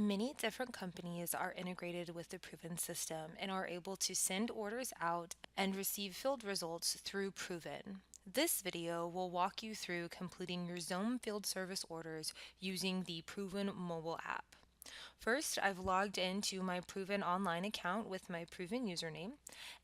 Many different companies are integrated with the Pruvan system and are able to send orders out and receive field results through Pruvan. This video will walk you through completing your Xome field service orders using the Pruvan mobile app. First, I've logged into my Pruvan online account with my Pruvan username,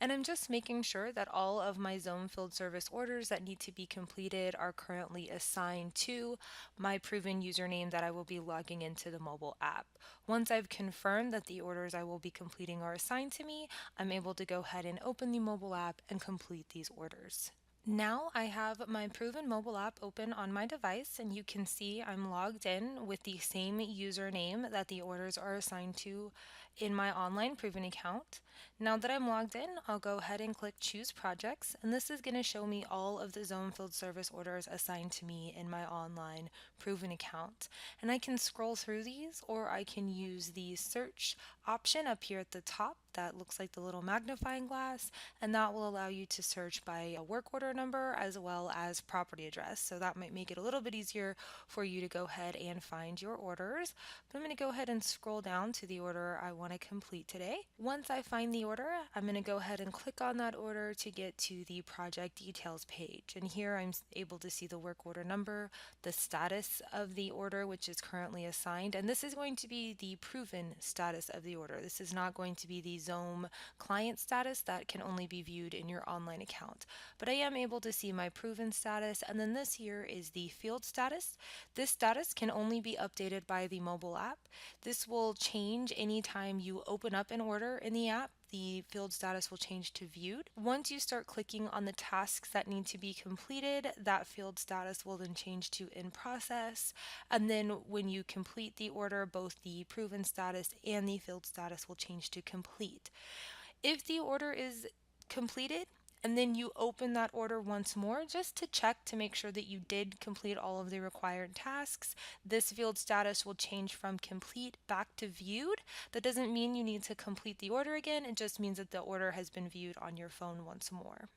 and I'm just making sure that all of my Xome field service orders that need to be completed are currently assigned to my Pruvan username that I will be logging into the mobile app. Once I've confirmed that the orders I will be completing are assigned to me, I'm able to go ahead and open the mobile app and complete these orders. Now I have my Pruvan mobile app open on my device, and you can see I'm logged in with the same username that the orders are assigned to in my online Pruvan account. Now that I'm logged in, I'll go ahead and click Choose Projects, and this is going to show me all of the Xome field service orders assigned to me in my online Pruvan account. And I can scroll through these, or I can use the search option up here at the top that looks like the little magnifying glass, and that will allow you to search by a work order number as well as property address. So that might make it a little bit easier for you to go ahead and find your orders. But I'm going to go ahead and scroll down to the order I want to complete today. Once I find the order, I'm going to go ahead and click on that order to get to the project details page. And here I'm able to see the work order number, the status of the order, which is currently assigned, and this is going to be the Pruvan status of the order. This is not going to be the Xome client status that can only be viewed in your online account. But I am able to see my Pruvan status, and then this here is the field status. This status can only be updated by the mobile app. This will change anytime you open up an order in the app. The field status will change to viewed. Once you start clicking on the tasks that need to be completed, that field status will then change to in process. And then when you complete the order, both the Pruvan status and the field status will change to complete. If the order is completed, and then you open that order once more just to check to make sure that you did complete all of the required tasks, this field status will change from complete back to viewed. That doesn't mean you need to complete the order again, it just means that the order has been viewed on your phone once more.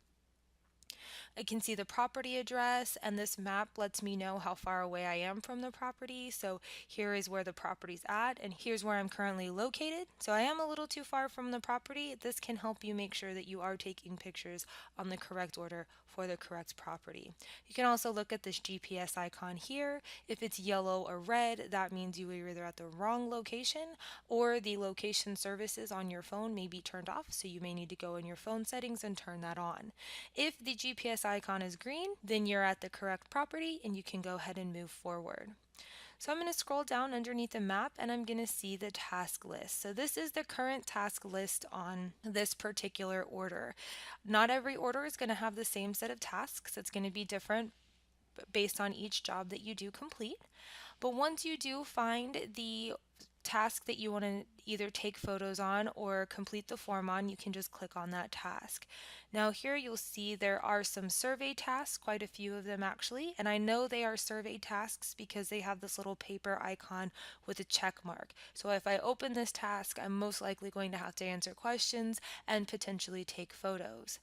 I can see the property address, and this map lets me know how far away I am from the property. So here is where the property's at, and here's where I'm currently located. So I am a little too far from the property. This can help you make sure that you are taking pictures on the correct order for the correct property. You can also look at this GPS icon here. If it's yellow or red, that means you are either at the wrong location or the location services on your phone may be turned off, so you may need to go in your phone settings and turn that on. If the GPS icon is green, then you're at the correct property and you can go ahead and move forward. So I'm going to scroll down underneath the map, and I'm going to see the task list. So this is the current task list on this particular order. Not every order is going to have the same set of tasks. It's going to be different based on each job that you do complete. But once you do find the task that you want to either take photos on or complete the form on, you can just click on that task. Now here you'll see there are some survey tasks, quite a few of them actually, and I know they are survey tasks because they have this little paper icon with a check mark. So if I open this task, I'm most likely going to have to answer questions and potentially take photos.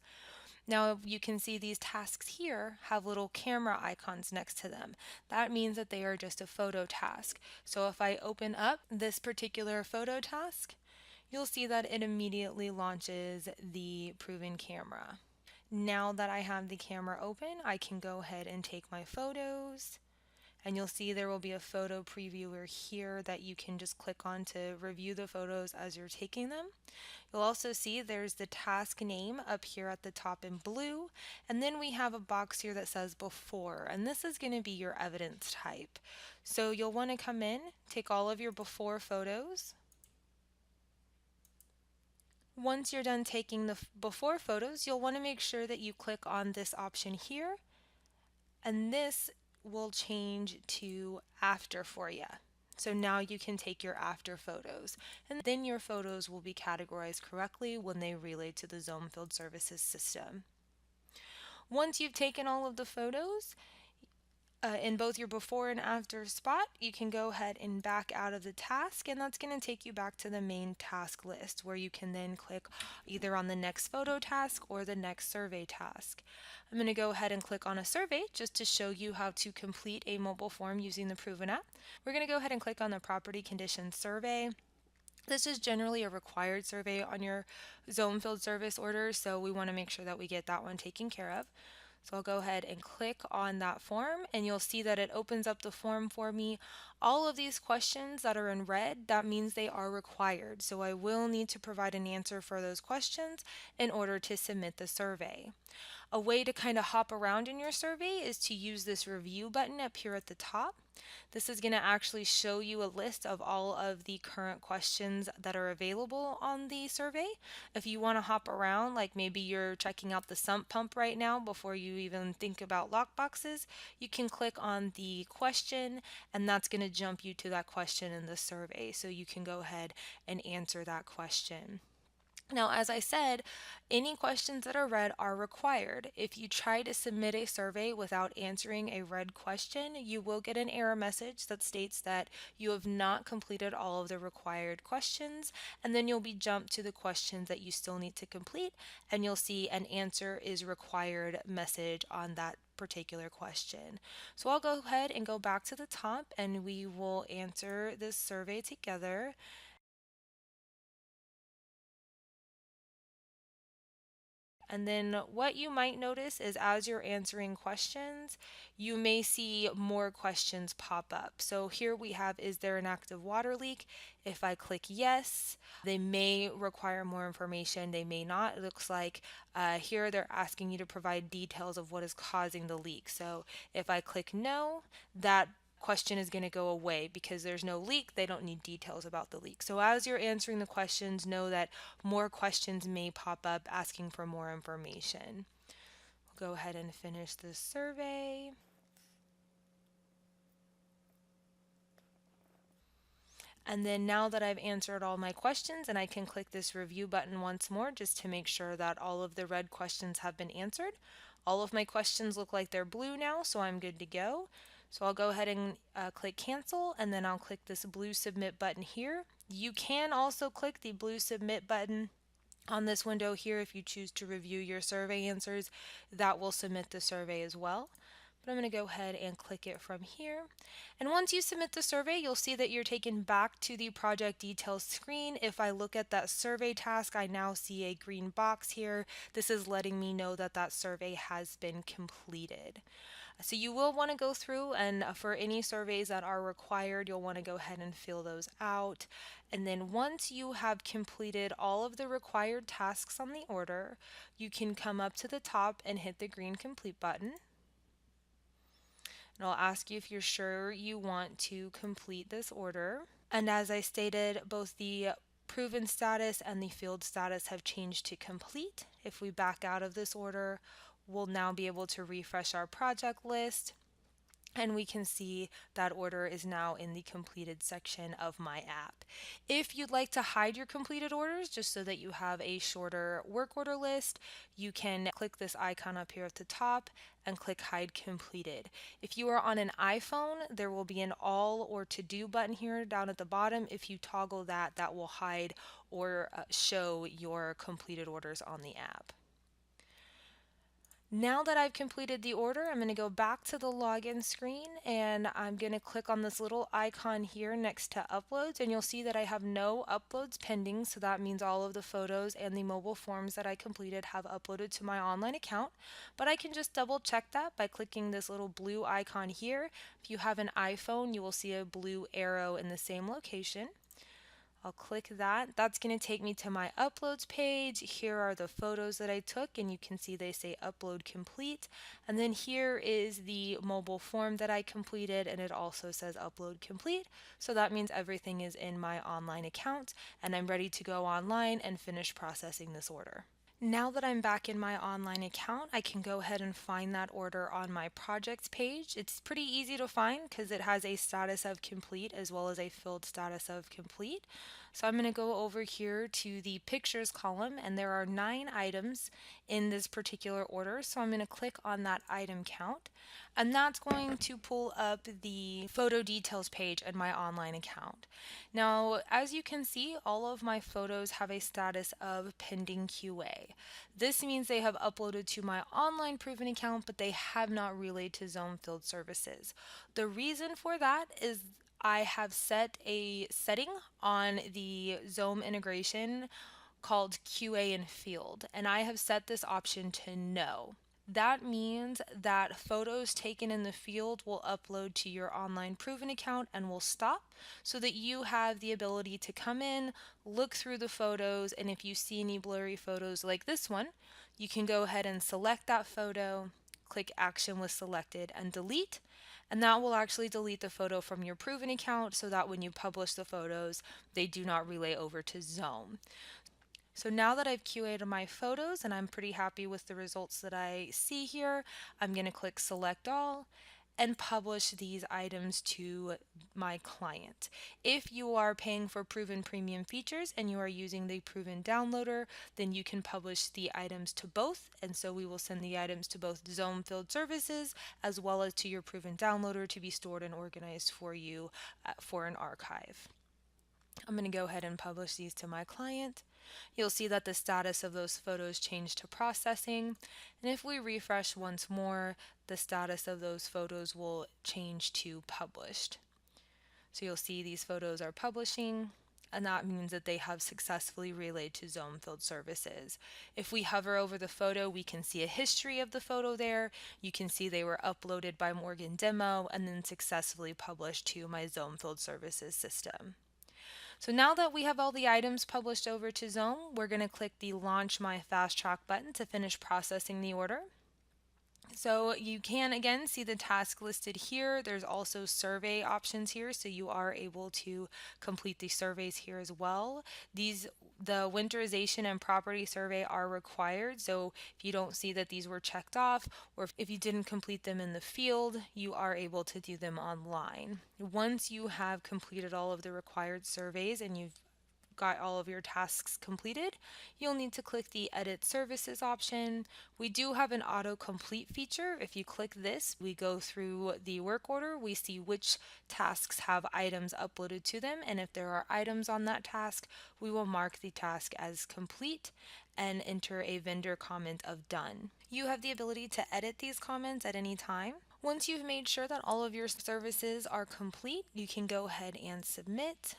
Now you can see these tasks here have little camera icons next to them. That means that they are just a photo task. So if I open up this particular photo task, you'll see that it immediately launches the Pruvan camera. Now that I have the camera open, I can go ahead and take my photos. And you'll see there will be a photo previewer here that you can just click on to review the photos as you're taking them. You'll also see there's the task name up here at the top in blue, and then we have a box here that says before, and this is going to be your evidence type. So you'll want to come in, take all of your before photos. Once you're done taking the before photos, you'll want to make sure that you click on this option here, and this will change to after for you. So now you can take your after photos, and then your photos will be categorized correctly when they relay to the Xome Field Services system. Once you've taken all of the photos, in both your before and after spot, you can go ahead and back out of the task, and that's going to take you back to the main task list where you can then click either on the next photo task or the next survey task. I'm going to go ahead and click on a survey just to show you how to complete a mobile form using the Pruvan app. We're going to go ahead and click on the property conditions survey. This is generally a required survey on your Xome field service order, so we want to make sure that we get that one taken care of. So I'll go ahead and click on that form, and you'll see that it opens up the form for me. All of these questions that are in red, that means they are required. So I will need to provide an answer for those questions in order to submit the survey. A way to kind of hop around in your survey is to use this review button up here at the top. This is going to actually show you a list of all of the current questions that are available on the survey. If you want to hop around, like maybe you're checking out the sump pump right now before you even think about lockboxes, you can click on the question, and that's going to jump you to that question in the survey, so you can go ahead and answer that question. Now, as I said, any questions that are red are required. If you try to submit a survey without answering a red question, you will get an error message that states that you have not completed all of the required questions, and then you'll be jumped to the questions that you still need to complete, and you'll see an answer is required message on that particular question. So I'll go ahead and go back to the top, and we will answer this survey together. And then what you might notice is as you're answering questions, you may see more questions pop up. So here we have, is there an active water leak? If I click yes, they may require more information. They may not. It looks like here they're asking you to provide details of what is causing the leak. So if I click no, that question is going to go away because there's no leak. They don't need details about the leak. So as you're answering the questions, know that more questions may pop up asking for more information. We'll go ahead and finish this survey. And then now that I've answered all my questions, and I can click this review button once more just to make sure that all of the red questions have been answered. All of my questions look like they're blue now, so I'm good to go. So I'll go ahead and click cancel, and then I'll click this blue submit button here. You can also click the blue submit button on this window here if you choose to review your survey answers. That will submit the survey as well. But I'm going to go ahead and click it from here. And once you submit the survey, you'll see that you're taken back to the project details screen. If I look at that survey task, I now see a green box here. This is letting me know that that survey has been completed. So you will want to go through, and for any surveys that are required, you'll want to go ahead and fill those out. And then once you have completed all of the required tasks on the order, you can come up to the top and hit the green complete button. And I'll ask you if you're sure you want to complete this order. And as I stated, both the proven status and the field status have changed to complete. If we back out of this order, we'll now be able to refresh our project list, and we can see that order is now in the completed section of my app. If you'd like to hide your completed orders just so that you have a shorter work order list, you can click this icon up here at the top and click hide completed. If you are on an iPhone, there will be an all or to do button here down at the bottom. If you toggle that, that will hide or show your completed orders on the app. Now that I've completed the order, I'm going to go back to the login screen, and I'm going to click on this little icon here next to uploads, and you'll see that I have no uploads pending, so that means all of the photos and the mobile forms that I completed have uploaded to my online account. But I can just double check that by clicking this little blue icon here. If you have an iPhone, you will see a blue arrow in the same location. I'll click that. That's going to take me to my uploads page. Here are the photos that I took, and you can see they say upload complete. And then here is the mobile form that I completed, and it also says upload complete. So that means everything is in my online account, and I'm ready to go online and finish processing this order. Now that I'm back in my online account, I can go ahead and find that order on my projects page. It's pretty easy to find because it has a status of complete as well as a filled status of complete. So I'm going to go over here to the pictures column, and there are 9 items in this particular order. So I'm going to click on that item count, and that's going to pull up the photo details page in my online account. Now, as you can see, all of my photos have a status of pending QA. This means they have uploaded to my online Pruvan account, but they have not relayed to Xome Field Services. The reason for that is I have set a setting on the Xome integration called QA in field, and I have set this option to no. That means that photos taken in the field will upload to your online Pruvan account and will stop, so that you have the ability to come in, look through the photos, and if you see any blurry photos like this one, you can go ahead and select that photo, click Action was selected, and delete. And that will actually delete the photo from your Pruvan account so that when you publish the photos, they do not relay over to Xome. So now that I've QA'd my photos and I'm pretty happy with the results that I see here, I'm going to click Select All and publish these items to my client. If you are paying for Pruvan Premium features and you are using the Pruvan Downloader, then you can publish the items to both, and so we will send the items to both Xome Field Services as well as to your Pruvan Downloader to be stored and organized for you for an archive. I'm going to go ahead and publish these to my client. You'll see that the status of those photos changed to processing, and if we refresh once more, the status of those photos will change to published. So you'll see these photos are publishing, and that means that they have successfully relayed to Xome Field Services. If we hover over the photo, we can see a history of the photo there. You can see they were uploaded by Morgan Demo and then successfully published to my Xome Field Services system. So now that we have all the items published over to Xome, we're going to click the Launch My Fast Track button to finish processing the order. So you can again see the task listed here. There's also survey options here, so you are able to complete the surveys here as well. The winterization and property survey are required, so if you don't see that these were checked off, or if you didn't complete them in the field, you are able to do them online. Once you have completed all of the required surveys and you've got all of your tasks completed, you'll need to click the Edit Services option. We do have an autocomplete feature. If you click this, we go through the work order, we see which tasks have items uploaded to them, and if there are items on that task, we will mark the task as complete and enter a vendor comment of done. You have the ability to edit these comments at any time. Once you've made sure that all of your services are complete, you can go ahead and submit.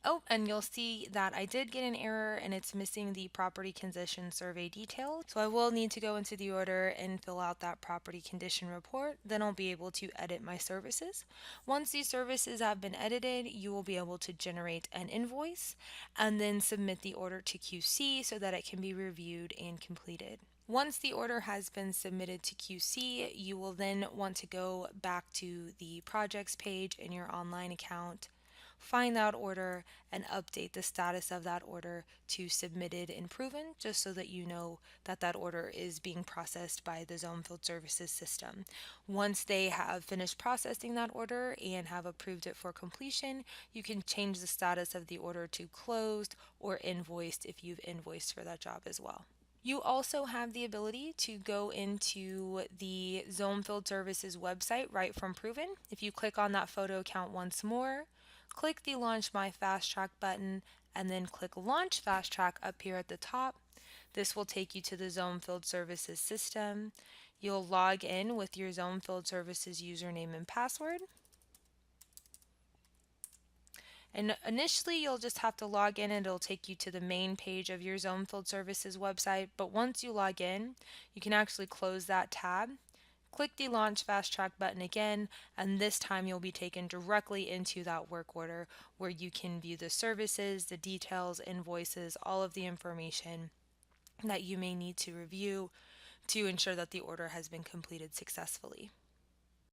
Oh, and you'll see that I did get an error and it's missing the property condition survey detail. So I will need to go into the order and fill out that property condition report. Then I'll be able to edit my services. Once these services have been edited, you will be able to generate an invoice and then submit the order to QC so that it can be reviewed and completed. Once the order has been submitted to QC, you will then want to go back to the projects page in your online account, find that order, and update the status of that order to submitted in Pruvan, just so that you know that that order is being processed by the Xome Field Services system. Once they have finished processing that order and have approved it for completion, you can change the status of the order to closed or invoiced if you've invoiced for that job as well. You also have the ability to go into the Xome Field Services website right from Pruvan. If you click on that photo count once more, click the Launch My Fast Track button, and then click Launch Fast Track up here at the top. This will take you to the Xome Field Services system. You'll log in with your Xome Field Services username and password. And initially, you'll just have to log in and it'll take you to the main page of your Xome Field Services website. But once you log in, you can actually close that tab. Click the Launch Fast Track button again, and this time you'll be taken directly into that work order where you can view the services, the details, invoices, all of the information that you may need to review to ensure that the order has been completed successfully.